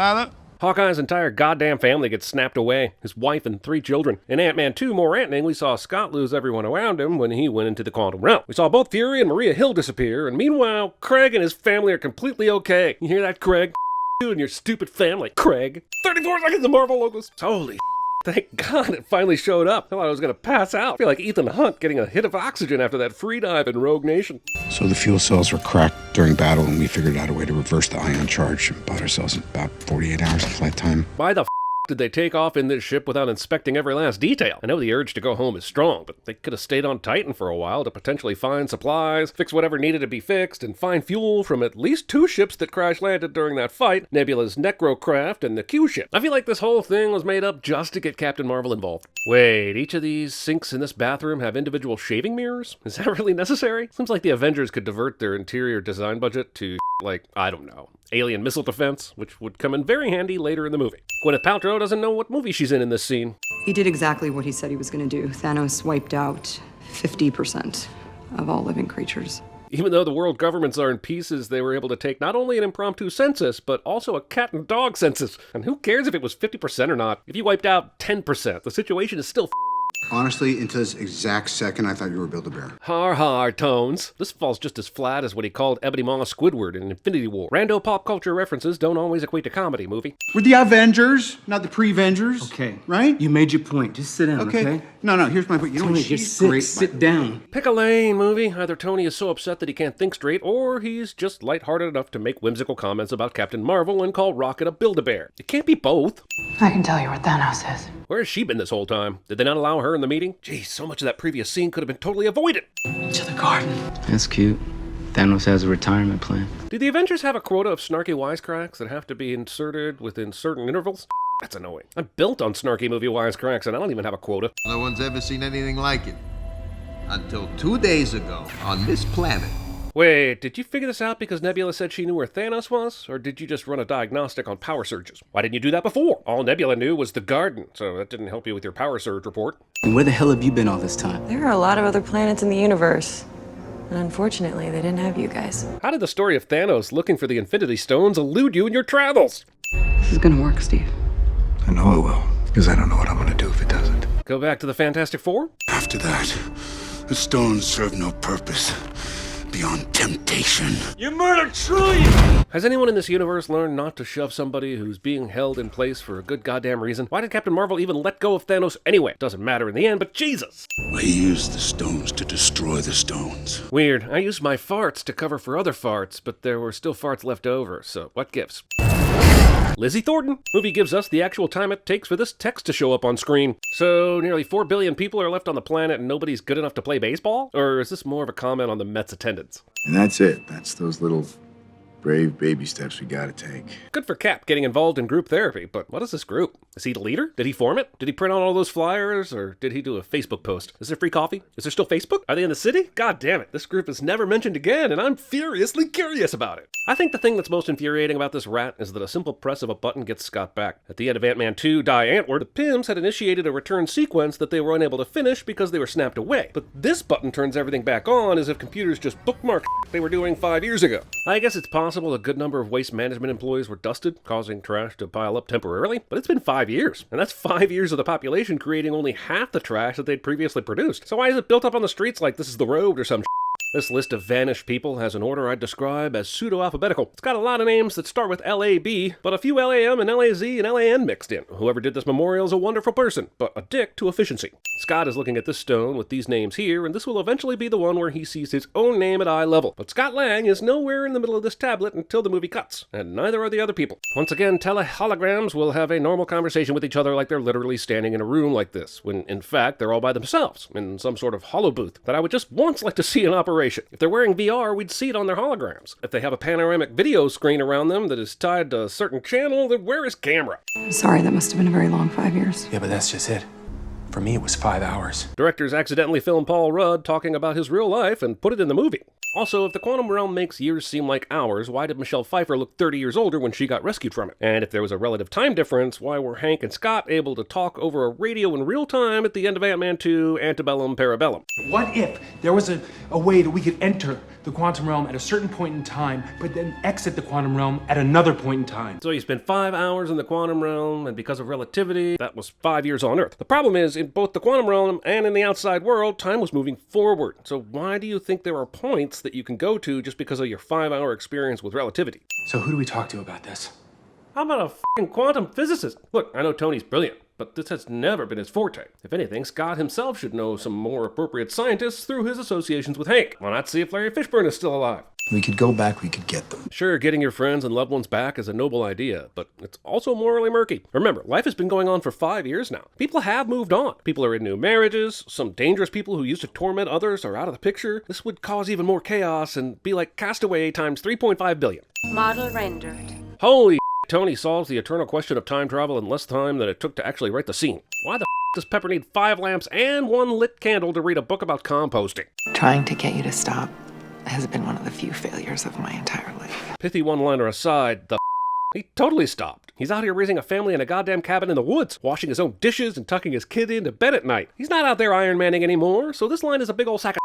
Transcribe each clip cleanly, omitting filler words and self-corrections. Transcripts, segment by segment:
Father? Hawkeye's entire goddamn family gets snapped away, his wife and 3 children. In Ant-Man 2, more Ant-Man, we saw Scott lose everyone around him when he went into the quantum realm. We saw both Fury and Maria Hill disappear, and meanwhile, Craig and his family are completely okay. You hear that, Craig? You and your stupid family, Craig. 34 seconds of Marvel logos. Holy thank God it finally showed up. I thought I was going to pass out. I feel like Ethan Hunt getting a hit of oxygen after that free dive in Rogue Nation. So the fuel cells were cracked during battle, and we figured out a way to reverse the ion charge and bought ourselves about 48 hours of flight time. Why the did they take off in this ship without inspecting every last detail? I know the urge to go home is strong, but they could have stayed on Titan for a while to potentially find supplies, fix whatever needed to be fixed, and find fuel from at least 2 ships that crash-landed during that fight, Nebula's Necrocraft and the Q ship. I feel like this whole thing was made up just to get Captain Marvel involved. Wait, each of these sinks in this bathroom have individual shaving mirrors? Is that really necessary? Seems like the Avengers could divert their interior design budget to, like, I don't know, alien missile defense, which would come in very handy later in the movie. Gwyneth Paltrow doesn't know what movie she's in this scene. He did exactly what he said he was going to do. Thanos wiped out 50% of all living creatures. Even though the world governments are in pieces, they were able to take not only an impromptu census, but also a cat and dog census. And who cares if it was 50% or not? If you wiped out 10%, the situation is still Honestly, into this exact second, I thought you were Build-A-Bear. har har tones. This falls just as flat as what he called Ebony Maw Squidward in Infinity War. Rando pop culture references don't always equate to comedy, movie. We're the Avengers, not the pre-Vengers. Okay. Right? You made your point. Just sit down, okay? No, here's my point. You know what? Tony, She's just sit, great. sit down. Pick a lane, movie. Either Tony is so upset that he can't think straight, or he's just lighthearted enough to make whimsical comments about Captain Marvel and call Rocket a Build-A-Bear. It can't be both. I can tell you what Thanos is. Where has she been this whole time? Did they not allow her in the meeting? Geez, so much of that previous scene could have been totally avoided. To the garden. That's cute. Thanos has a retirement plan. Do the Avengers have a quota of snarky wisecracks that have to be inserted within certain intervals? That's annoying. I'm built on snarky movie wisecracks and I don't even have a quota. No one's ever seen anything like it. Until 2 days ago, on this planet. Wait, did you figure this out because Nebula said she knew where Thanos was? Or did you just run a diagnostic on power surges? Why didn't you do that before? All Nebula knew was the garden, so that didn't help you with your power surge report. And where the hell have you been all this time? There are a lot of other planets in the universe. And unfortunately, they didn't have you guys. How did the story of Thanos looking for the Infinity Stones elude you in your travels? This is going to work, Steve. I know it will, because I don't know what I'm going to do if it doesn't. Go back to the Fantastic Four? After that, the stones serve no purpose beyond temptation. Has anyone in this universe learned not to shove somebody who's being held in place for a good goddamn reason? Why did Captain Marvel even let go of Thanos anyway? Doesn't matter in the end, but Jesus! We used the stones to destroy the stones. Weird. I used my farts to cover for other farts, but there were still farts left over, so what gives? Lizzie Thornton. Movie gives us the actual time it takes for this text to show up on screen. So nearly 4 billion people are left on the planet and nobody's good enough to play baseball? Or is this more of a comment on the Mets attendance? And that's it. That's those little brave baby steps we gotta take. Good for Cap getting involved in group therapy, but what is this group? Is he the leader? Did he form it? Did he print out all those flyers, or did he do a Facebook post? Is there free coffee? Is there still Facebook? Are they in the city? God damn it, this group is never mentioned again, and I'm furiously curious about it. I think the thing that's most infuriating about this rat is that a simple press of a button gets Scott back. At the end of Ant-Man 2, Die Antwoord, the Pyms had initiated a return sequence that they were unable to finish because they were snapped away. But this button turns everything back on as if computers just bookmarked they were doing 5 years ago. I guess it's possible a good number of waste management employees were dusted, causing trash to pile up temporarily, but it's been 5 years, and that's 5 years of the population creating only half the trash that they'd previously produced. So why is it built up on the streets like this is the road or some This list of vanished people has an order I'd describe as pseudo-alphabetical. It's got a lot of names that start with L-A-B, but a few L-A-M and L-A-Z and L-A-N mixed in. Whoever did this memorial is a wonderful person, but a dick to efficiency. Scott is looking at this stone with these names here, and this will eventually be the one where he sees his own name at eye level. But Scott Lang is nowhere in the middle of this tablet until the movie cuts, and neither are the other people. Once again, teleholograms will have a normal conversation with each other like they're literally standing in a room like this, when in fact they're all by themselves, in some sort of holo booth that I would just once like to see in operation. If they're wearing VR, we'd see it on their holograms. If they have a panoramic video screen around them that is tied to a certain channel, then where is camera? Sorry, that must have been a very long 5 years. Yeah, but that's just it. For me, it was 5 hours. Directors accidentally filmed Paul Rudd talking about his real life and put it in the movie. Also, if the quantum realm makes years seem like hours, why did Michelle Pfeiffer look 30 years older when she got rescued from it? And if there was a relative time difference, why were Hank and Scott able to talk over a radio in real time at the end of Ant-Man 2, Antebellum Parabellum? What if there was a way that we could enter the quantum realm at a certain point in time, but then exit the quantum realm at another point in time? So you spent 5 hours in the quantum realm, and because of relativity, that was 5 years on Earth. The problem is, in both the quantum realm and in the outside world, time was moving forward. So why do you think there are points that you can go to just because of your 5-hour experience with relativity? So who do we talk to about this? How about a f***ing quantum physicist? Look, I know Tony's brilliant, but this has never been his forte. If anything, Scott himself should know some more appropriate scientists through his associations with Hank. Why not see if Larry Fishburne is still alive? We could go back, we could get them. Sure, getting your friends and loved ones back is a noble idea, but it's also morally murky. Remember, life has been going on for 5 years now. People have moved on. People are in new marriages. Some dangerous people who used to torment others are out of the picture. This would cause even more chaos and be like Castaway times 3.5 billion. Model rendered. Holy Tony solves the eternal question of time travel in less time than it took to actually write the scene. Why the does Pepper need 5 lamps and 1 lit candle to read a book about composting? Trying to get you to stop has been one of the few failures of my entire life. Pithy one-liner aside, he totally stopped. He's out here raising a family in a goddamn cabin in the woods, washing his own dishes and tucking his kid into bed at night. He's not out there Iron Manning anymore, so this line is a big old sack of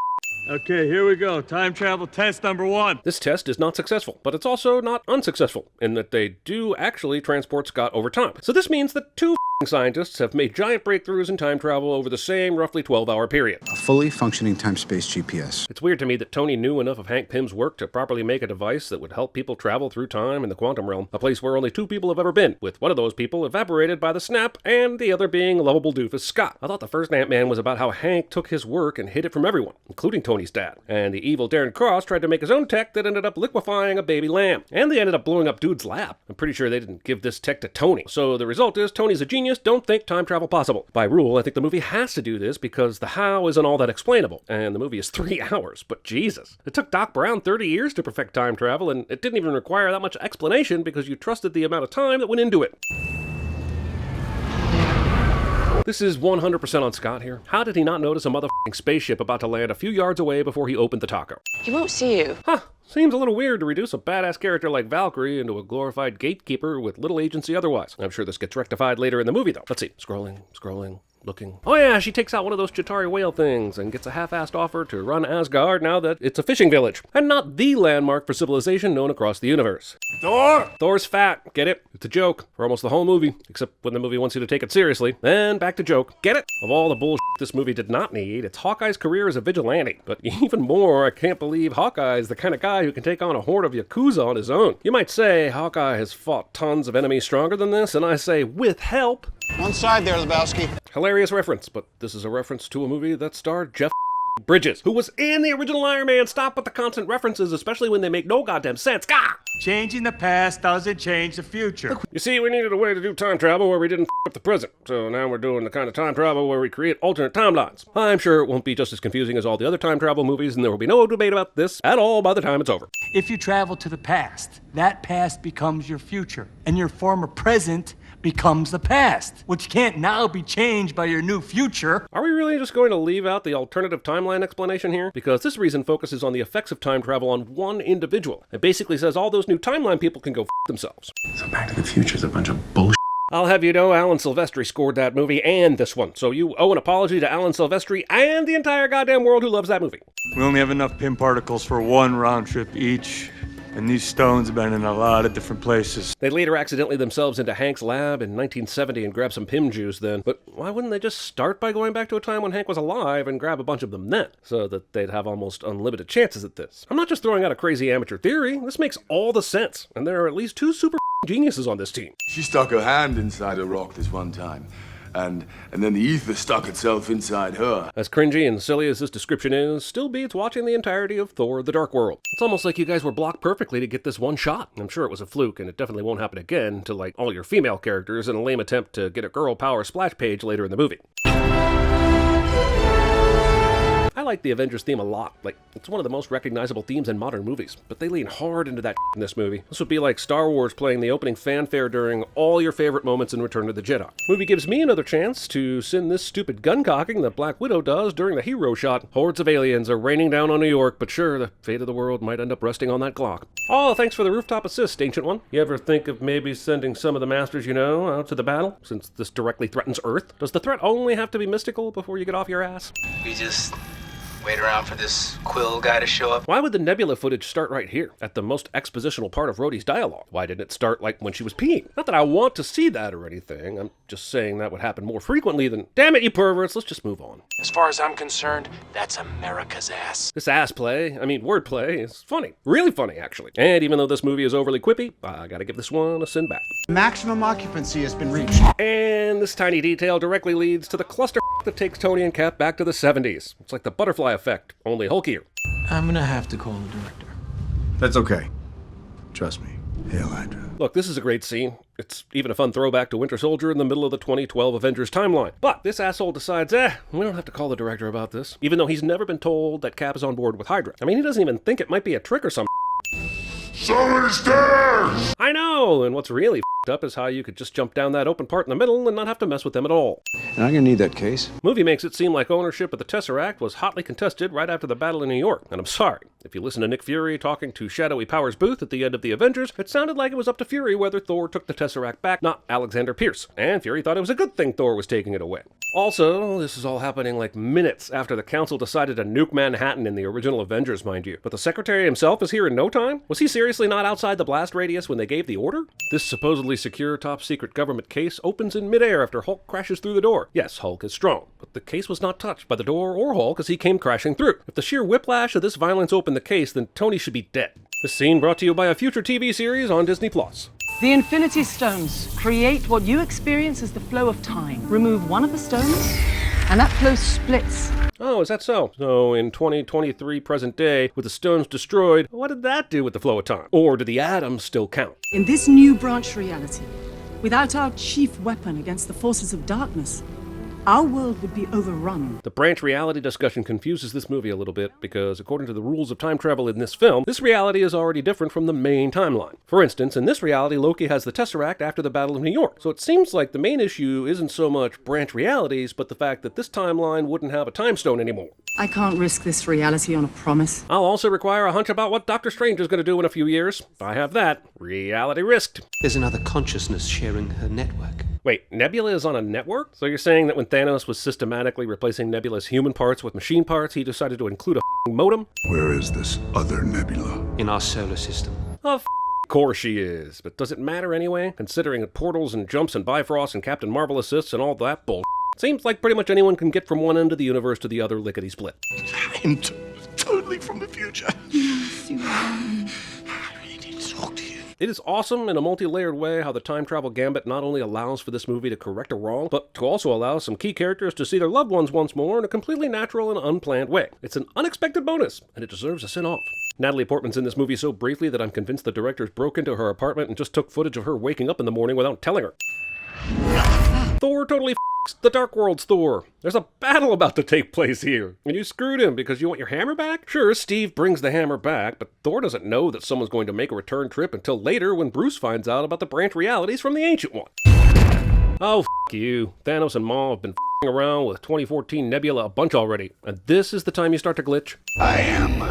Okay, here we go. Time travel test number 1. This test is not successful, but it's also not unsuccessful, in that they do actually transport Scott over time. So this means that 2 scientists have made giant breakthroughs in time travel over the same roughly 12-hour period. A fully functioning time-space GPS. It's weird to me that Tony knew enough of Hank Pym's work to properly make a device that would help people travel through time in the quantum realm, a place where only 2 people have ever been, with one of those people evaporated by the snap and the other being lovable doofus Scott. I thought the first Ant-Man was about how Hank took his work and hid it from everyone, including Tony's dad. And the evil Darren Cross tried to make his own tech that ended up liquefying a baby lamb. And they ended up blowing up Dude's lab. I'm pretty sure they didn't give this tech to Tony. So the result is Tony's a genius, don't think time travel possible. By rule, I think the movie has to do this because the how isn't all that explainable, and the movie is 3 hours, but Jesus. It took Doc Brown 30 years to perfect time travel, and it didn't even require that much explanation because you trusted the amount of time that went into it. This is 100% on Scott here. How did he not notice a motherfucking spaceship about to land a few yards away before he opened the taco? He won't see you. Huh. Seems a little weird to reduce a badass character like Valkyrie into a glorified gatekeeper with little agency otherwise. I'm sure this gets rectified later in the movie, though. Let's see. Scrolling, looking. Oh yeah, she takes out one of those Chitauri whale things and gets a half-assed offer to run Asgard now that it's a fishing village. And not the landmark for civilization known across the universe. Thor! Thor's fat. Get it? It's a joke for almost the whole movie, except when the movie wants you to take it seriously. Then back to joke. Get it? Of all the bullshit this movie did not need, it's Hawkeye's career as a vigilante. But even more, I can't believe Hawkeye is the kind of guy who can take on a horde of Yakuza on his own. You might say Hawkeye has fought tons of enemies stronger than this, and I say with help. One side there, Lebowski. Hilarious reference, but this is a reference to a movie that starred Jeff Bridges, who was in the original Iron Man. Stop with the constant references, especially when they make no goddamn sense. Gah! Changing the past doesn't change the future. You see, we needed a way to do time travel where we didn't up the present. So now we're doing the kind of time travel where we create alternate timelines. I'm sure it won't be just as confusing as all the other time travel movies, and there will be no debate about this at all by the time it's over. If you travel to the past, that past becomes your future, and your former present becomes the past, which can't now be changed by your new future. Are we really just going to leave out the alternative timeline explanation here? Because this reason focuses on the effects of time travel on one individual. It basically says all those new timeline people can go f themselves. So Back to the Future's a bunch of bullshit. I'll have you know Alan Silvestri scored that movie and this one, so you owe an apology to Alan Silvestri and the entire goddamn world who loves that movie. We only have enough Pym particles for 1 round trip each. And these stones have been in a lot of different places. They later accidentally themselves into Hank's lab in 1970 and grabbed some Pym juice then. But why wouldn't they just start by going back to a time when Hank was alive and grab a bunch of them then? So that they'd have almost unlimited chances at this. I'm not just throwing out a crazy amateur theory. This makes all the sense. And there are at least 2 super geniuses on this team. She stuck her hand inside a rock this one time. And then the ether stuck itself inside her. As cringy and silly as this description is, still beats watching the entirety of Thor: The Dark World. It's almost like you guys were blocked perfectly to get this one shot. I'm sure it was a fluke, and it definitely won't happen again to like all your female characters in a lame attempt to get a girl power splash page later in the movie. I like the Avengers theme a lot. Like, it's one of the most recognizable themes in modern movies, but they lean hard into that in this movie. This would be like Star Wars playing the opening fanfare during all your favorite moments in Return of the Jedi. Movie gives me another chance to send this stupid gun cocking that Black Widow does during the hero shot. Hordes of aliens are raining down on New York, but sure, the fate of the world might end up resting on that Glock. Oh, thanks for the rooftop assist, Ancient One. You ever think of maybe sending some of the masters you know out to the battle, since this directly threatens Earth? Does the threat only have to be mystical before you get off your ass? We just wait around for this Quill guy to show up. Why would the Nebula footage start right here, at the most expositional part of Rhodey's dialogue? Why didn't it start like when she was peeing? Not that I want to see that or anything, I'm just saying that would happen more frequently than, damn it, you perverts, let's just move on. As far as I'm concerned, that's America's ass. This wordplay is funny. Really funny, actually. And even though this movie is overly quippy, I gotta give this one a send back. Maximum occupancy has been reached. And this tiny detail directly leads to the cluster that takes Tony and Cap back to the 70s. It's like the butterfly effect, only hulkier. I'm gonna have to call the director. That's okay. Trust me. Hail Hydra. Look, this is a great scene. It's even a fun throwback to Winter Soldier in the middle of the 2012 Avengers timeline. But this asshole decides, we don't have to call the director about this, even though he's never been told that Cap is on board with Hydra. I mean, he doesn't even think it might be a trick or something. Somebody's there! I know, and what's really f***ed up is how you could just jump down that open part in the middle and not have to mess with them at all. And I'm gonna need that case. Movie makes it seem like ownership of the Tesseract was hotly contested right after the battle in New York, and I'm sorry. If you listen to Nick Fury talking to Shadowy Powers Booth at the end of the Avengers, it sounded like it was up to Fury whether Thor took the Tesseract back, not Alexander Pierce. And Fury thought it was a good thing Thor was taking it away. Also, this is all happening like minutes after the Council decided to nuke Manhattan in the original Avengers, mind you. But the Secretary himself is here in no time? Was he seriously not outside the blast radius when they gave the order? This supposedly secure top-secret government case opens in midair after Hulk crashes through the door. Yes, Hulk is strong, but the case was not touched by the door or Hulk as he came crashing through. If the sheer whiplash of this violence opened the case, then Tony should be dead. This scene brought to you by a future TV series on Disney+. The Infinity Stones create what you experience as the flow of time. Remove one of the stones, and that flow splits. Oh, is that so? So in 2023 present day, with the stones destroyed, what did that do with the flow of time? Or do the atoms still count? In this new branch reality, without our chief weapon against the forces of darkness, our world would be overrun. The branch reality discussion confuses this movie a little bit because, according to the rules of time travel in this film, this reality is already different from the main timeline. For instance, in this reality, Loki has the Tesseract after the Battle of New York. So it seems like the main issue isn't so much branch realities, but the fact that this timeline wouldn't have a time stone anymore. I can't risk this reality on a promise. I'll also require a hunch about what Doctor Strange is going to do in a few years. If I have that, reality risked. There's another consciousness sharing her network. Wait, Nebula is on a network? So you're saying that when Thanos was systematically replacing Nebula's human parts with machine parts, he decided to include a f***ing modem? Where is this other nebula? In our solar system. Of course she is, but does it matter anyway? Considering that portals and jumps and Bifrost and Captain Marvel assists and all that bull. Seems like pretty much anyone can get from one end of the universe to the other lickety-split. I'm totally from the future. It is awesome in a multi-layered way how the time travel gambit not only allows for this movie to correct a wrong, but to also allow some key characters to see their loved ones once more in a completely natural and unplanned way. It's an unexpected bonus, and it deserves a send-off. Natalie Portman's in this movie so briefly that I'm convinced the directors broke into her apartment and just took footage of her waking up in the morning without telling her. Thor totally f***s the Dark World's Thor. There's a battle about to take place here, and you screwed him because you want your hammer back? Sure, Steve brings the hammer back, but Thor doesn't know that someone's going to make a return trip until later when Bruce finds out about the branch realities from the Ancient One. Oh, f*** you. Thanos and Maw have been f***ing around with 2014 Nebula a bunch already, and this is the time you start to glitch. I am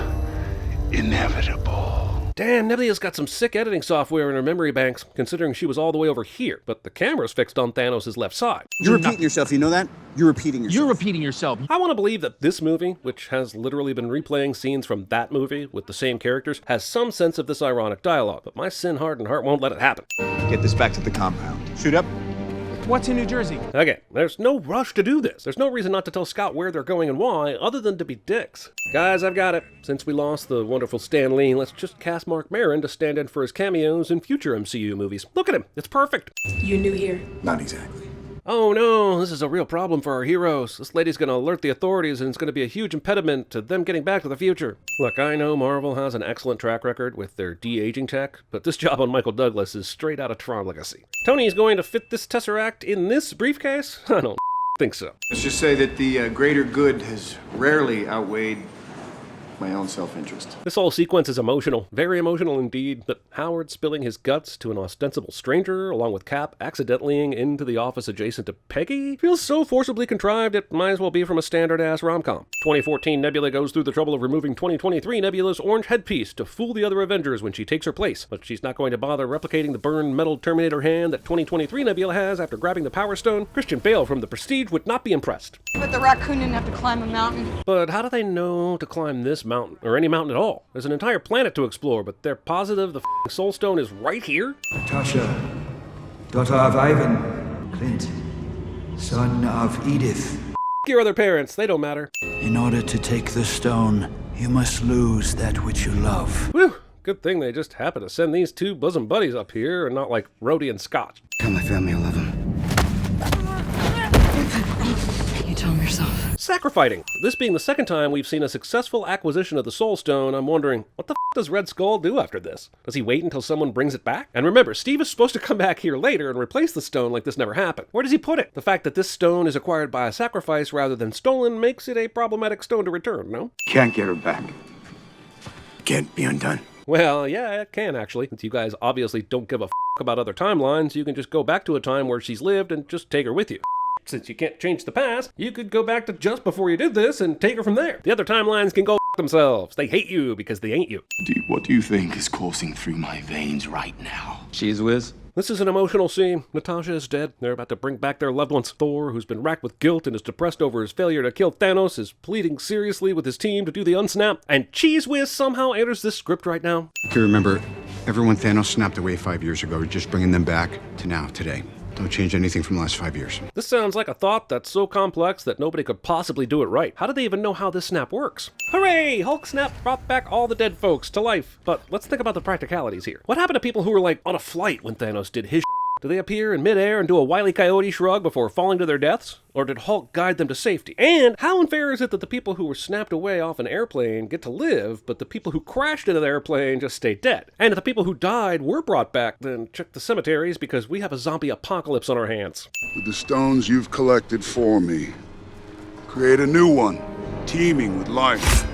inevitable. Damn, Nebula's got some sick editing software in her memory banks, considering she was all the way over here, but the camera's fixed on Thanos' left side. You're repeating yourself, you know that? You're repeating yourself. You're repeating yourself. I want to believe that this movie, which has literally been replaying scenes from that movie with the same characters, has some sense of this ironic dialogue, but my sin-hardened heart won't let it happen. Get this back to the compound. Shoot up. What's in New Jersey? Okay, there's no rush to do this. There's no reason not to tell Scott where they're going and why, other than to be dicks. Guys, I've got it. Since we lost the wonderful Stan Lee, let's just cast Mark Maron to stand in for his cameos in future MCU movies. Look at him. It's perfect. You new here? Not exactly. Oh no, this is a real problem for our heroes. This lady's gonna alert the authorities and it's gonna be a huge impediment to them getting back to the future. Look, I know Marvel has an excellent track record with their de-aging tech, but this job on Michael Douglas is straight out of Tron Legacy. Tony's going to fit this Tesseract in this briefcase? I don't think so. Let's just say that the greater good has rarely outweighed my own self-interest. This whole sequence is emotional, very emotional indeed, but Howard spilling his guts to an ostensible stranger, along with Cap accidentally into the office adjacent to Peggy, feels so forcibly contrived it might as well be from a standard-ass rom-com. 2014 Nebula goes through the trouble of removing 2023 Nebula's orange headpiece to fool the other Avengers when she takes her place, but she's not going to bother replicating the burned metal Terminator hand that 2023 Nebula has after grabbing the Power Stone. Christian Bale from The Prestige would not be impressed. But the raccoon didn't have to climb a mountain. But how do they know to climb this mountain, or any mountain at all? There's an entire planet to explore, but they're positive the Soul Stone is right here? Natasha, daughter of Ivan, Clint, son of Edith. Your other parents, they don't matter. In order to take the stone, you must lose that which you love. Whew, good thing they just happened to send these two bosom buddies up here and not like Rhodey and Scott. Tell my family I love them. You tell him yourself. Sacrificing. This being the second time we've seen a successful acquisition of the Soul Stone, I'm wondering, what the f does Red Skull do after this? Does he wait until someone brings it back? And remember, Steve is supposed to come back here later and replace the stone like this never happened. Where does he put it? The fact that this stone is acquired by a sacrifice rather than stolen makes it a problematic stone to return, no? Can't get her back. Can't be undone. Well, yeah, it can actually. Since you guys obviously don't give a f about other timelines, you can just go back to a time where she's lived and just take her with you. Since you can't change the past, you could go back to just before you did this and take her from there. The other timelines can go f themselves. They hate you because they ain't you. What do you think is coursing through my veins right now? Cheese whiz? This is an emotional scene. Natasha is dead. They're about to bring back their loved ones. Thor, who's been racked with guilt and is depressed over his failure to kill Thanos, is pleading seriously with his team to do the unsnap. And Cheese Whiz somehow enters this script right now. Okay, remember, everyone Thanos snapped away 5 years ago, just bringing them back to now, today. Don't change anything from the last 5 years. This sounds like a thought that's so complex that nobody could possibly do it right. How do they even know how this snap works? Hooray! Hulk snap brought back all the dead folks to life. But let's think about the practicalities here. What happened to people who were like on a flight when Thanos did his Do they appear in midair and do a Wile E. Coyote shrug before falling to their deaths? Or did Hulk guide them to safety? And how unfair is it that the people who were snapped away off an airplane get to live, but the people who crashed into the airplane just stay dead? And if the people who died were brought back, then check the cemeteries because we have a zombie apocalypse on our hands. With the stones you've collected for me, create a new one, teeming with life,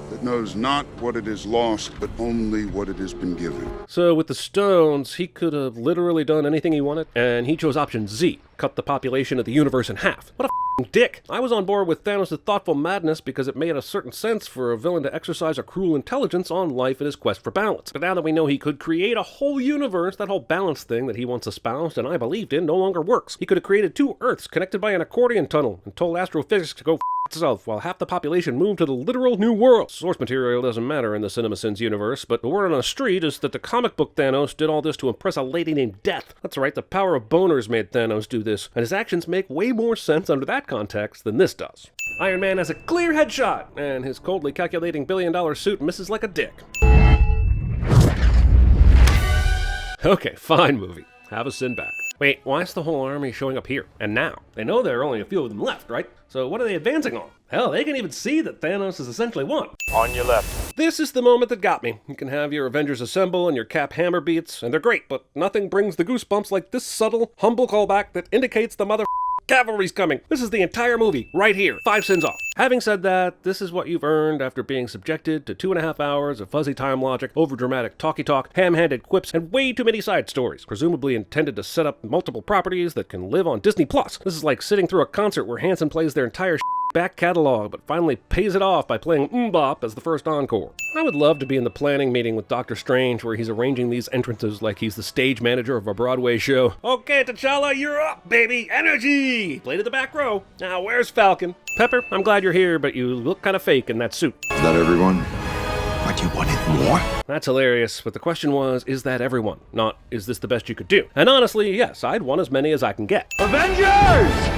that knows not what it is lost, but only what it has been given. So with the stones, he could have literally done anything he wanted, and he chose option Z, cut the population of the universe in half. What a f***ing dick. I was on board with Thanos' thoughtful madness because it made a certain sense for a villain to exercise a cruel intelligence on life in his quest for balance. But now that we know he could create a whole universe, that whole balance thing that he once espoused and I believed in no longer works. He could have created two Earths connected by an accordion tunnel and told astrophysics to go f*** itself while half the population moved to the literal new world. Source material doesn't matter in the CinemaSins universe, but the word on the street is that the comic book Thanos did all this to impress a lady named Death. That's right, the power of boners made Thanos do this, and his actions make way more sense under that context than this does. Iron Man has a clear headshot, and his coldly calculating billion-dollar suit misses like a dick. Okay, fine movie. Have a sin back. Wait, why is the whole army showing up here? And now? They know there are only a few of them left, right? So what are they advancing on? Hell, they can even see that Thanos is essentially won. On your left. This is the moment that got me. You can have your Avengers assemble and your Cap hammer beats, and they're great, but nothing brings the goosebumps like this subtle, humble callback that indicates the mother cavalry's coming. This is the entire movie, right here. 5 sins off. Having said that, this is what you've earned after being subjected to 2.5 hours of fuzzy time logic, overdramatic talky talk, ham-handed quips, and way too many side stories, presumably intended to set up multiple properties that can live on Disney+. This is like sitting through a concert where Hanson plays their entire back catalog, but finally pays it off by playing MMMBop as the first encore. I would love to be in the planning meeting with Doctor Strange where he's arranging these entrances like he's the stage manager of a Broadway show. Okay, T'Challa, you're up, baby! Energy! Play to the back row. Now, where's Falcon? Pepper, I'm glad you're here, but you look kind of fake in that suit. Is that everyone? What, you wanted more? That's hilarious, but the question was, is that everyone? Not, is this the best you could do? And honestly, yes, I'd want as many as I can get. Avengers!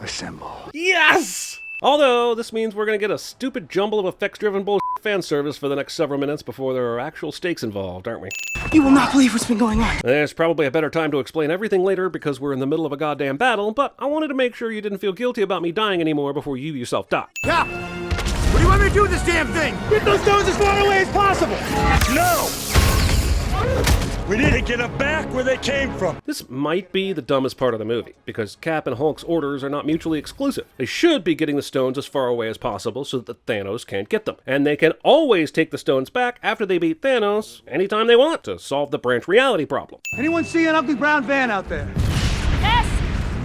Assemble. Yes! Although, this means we're gonna get a stupid jumble of effects-driven bullshit fan service for the next several minutes before there are actual stakes involved, aren't we? You will not believe what's been going on. There's probably a better time to explain everything later because we're in the middle of a goddamn battle, but I wanted to make sure you didn't feel guilty about me dying anymore before you yourself die. Cap! What do you want me to do with this damn thing? Get those stones as far away as possible! No! We need to get them back where they came from. This might be the dumbest part of the movie, because Cap and Hulk's orders are not mutually exclusive. They should be getting the stones as far away as possible so that Thanos can't get them. And they can always take the stones back after they beat Thanos anytime they want to solve the branch reality problem. Anyone see an ugly brown van out there? Yes,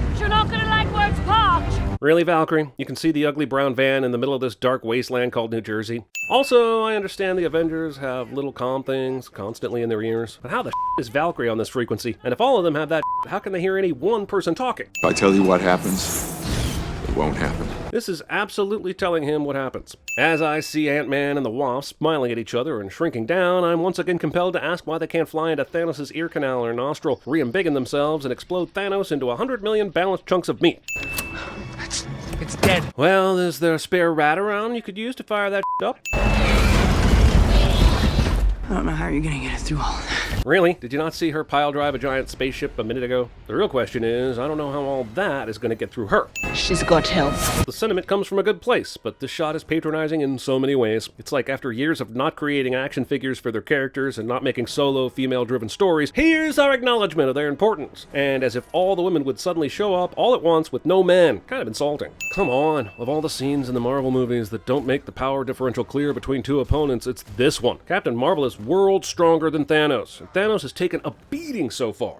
but you're not gonna like where it's parked. Really, Valkyrie? You can see the ugly brown van in the middle of this dark wasteland called New Jersey? Also, I understand the Avengers have little calm things constantly in their ears, but how the is Valkyrie on this frequency? And if all of them have that, how can they hear any one person talking? If I tell you what happens, it won't happen. This is absolutely telling him what happens. As I see Ant-Man and the Wasp smiling at each other and shrinking down, I'm once again compelled to ask why they can't fly into Thanos' ear canal or nostril, re-embiggen themselves, and explode Thanos into 100 million balanced chunks of meat. It's dead. Well, is there a spare rat around you could use to fire that up? I don't know how you're gonna get it through all of that. Really? Did you not see her pile drive a giant spaceship a minute ago? The real question is, I don't know how all that is going to get through her. She's got help. The sentiment comes from a good place, but this shot is patronizing in so many ways. It's like after years of not creating action figures for their characters and not making solo, female-driven stories, here's our acknowledgement of their importance. And as if all the women would suddenly show up all at once with no men. Kind of insulting. Come on, of all the scenes in the Marvel movies that don't make the power differential clear between two opponents, it's this one. Captain Marvel is worlds stronger than Thanos, and Thanos has taken a beating so far.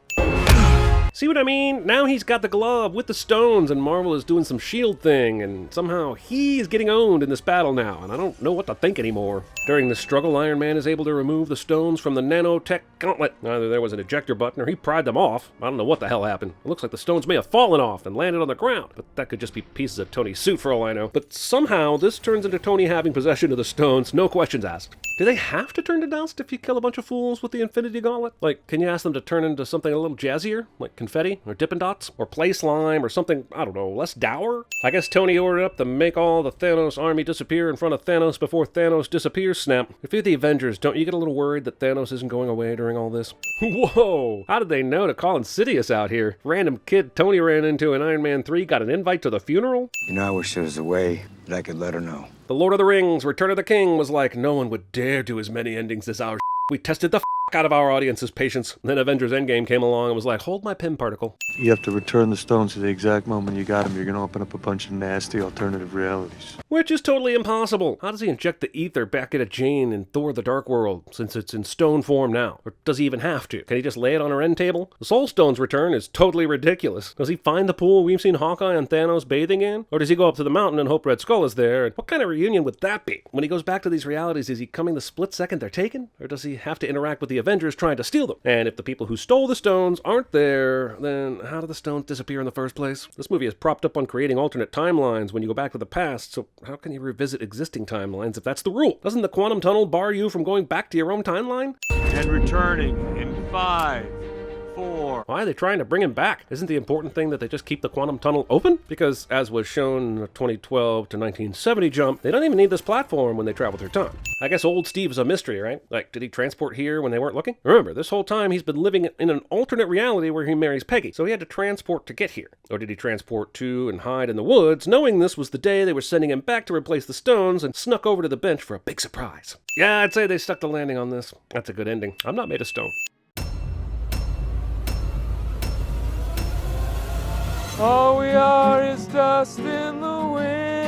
See what I mean? Now he's got the glove with the stones, and Marvel is doing some shield thing, and somehow he's getting owned in this battle now, and I don't know what to think anymore. During the struggle, Iron Man is able to remove the stones from the nanotech gauntlet. Either there was an ejector button or he pried them off. I don't know what the hell happened. It looks like the stones may have fallen off and landed on the ground, but that could just be pieces of Tony's suit for all I know. But somehow this turns into Tony having possession of the stones, no questions asked. Do they have to turn to dust if you kill a bunch of fools with the Infinity Gauntlet? Like, can you ask them to turn into something a little jazzier? Like confetti or Dippin' Dots or play slime or something, I don't know, less dour? I guess Tony ordered up to make all the Thanos army disappear in front of Thanos before Thanos disappears, snap. If you're the Avengers, don't you get a little worried that Thanos isn't going away during all this? Whoa! How did they know to call Insidious out here? Random kid Tony ran into in Iron Man 3 got an invite to the funeral? You know, I wish there was a way that I could let her know. The Lord of the Rings, Return of the King was like, no one would dare do as many endings as our We tested the out of our audience's patience. Then Avengers Endgame came along and was like, hold my Pym particle. You have to return the stones to the exact moment you got them. You're going to open up a bunch of nasty alternative realities. Which is totally impossible. How does he inject the ether back into Jane in Thor the Dark World, since it's in stone form now? Or does he even have to? Can he just lay it on her end table? The Soul Stone's return is totally ridiculous. Does he find the pool we've seen Hawkeye and Thanos bathing in? Or does he go up to the mountain and hope Red Skull is there? And what kind of reunion would that be? When he goes back to these realities, is he coming the split second they're taken? Or does he have to interact with the Avengers trying to steal them? And if the people who stole the stones aren't there, then how did the stones disappear in the first place? This movie is propped up on creating alternate timelines when you go back to the past, so how can you revisit existing timelines if that's the rule? Doesn't the quantum tunnel bar you from going back to your own timeline? And returning in 5, 4. Why are they trying to bring him back? Isn't the important thing that they just keep the quantum tunnel open? Because, as was shown in the 2012 to 1970 jump, they don't even need this platform when they travel through time. I guess old Steve is a mystery, right? Like, did he transport here when they weren't looking? Remember, this whole time he's been living in an alternate reality where he marries Peggy, so he had to transport to get here. Or did he transport to and hide in the woods, knowing this was the day they were sending him back to replace the stones, and snuck over to the bench for a big surprise? Yeah, I'd say they stuck the landing on this. That's a good ending. I'm not made of stone. All we are is dust in the wind.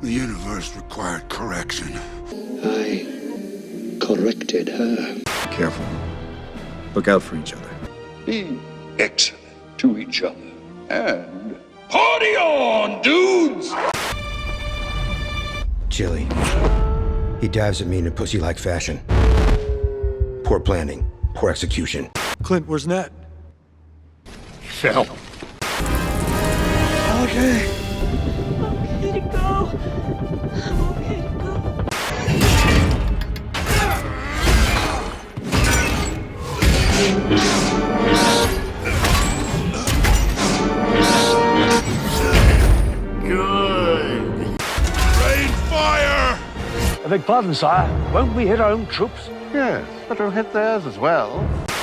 The universe required correction. I corrected her. Careful. Look out for each other. Be excellent to each other. And party on, dudes! Chili. He dives at me in a pussy-like fashion. Poor planning, poor execution. Clint, where's Nat? He fell. Okay. Okay to go. Okay to go. I beg pardon, sire. Won't we hit our own troops? Yes, but we'll hit theirs as well.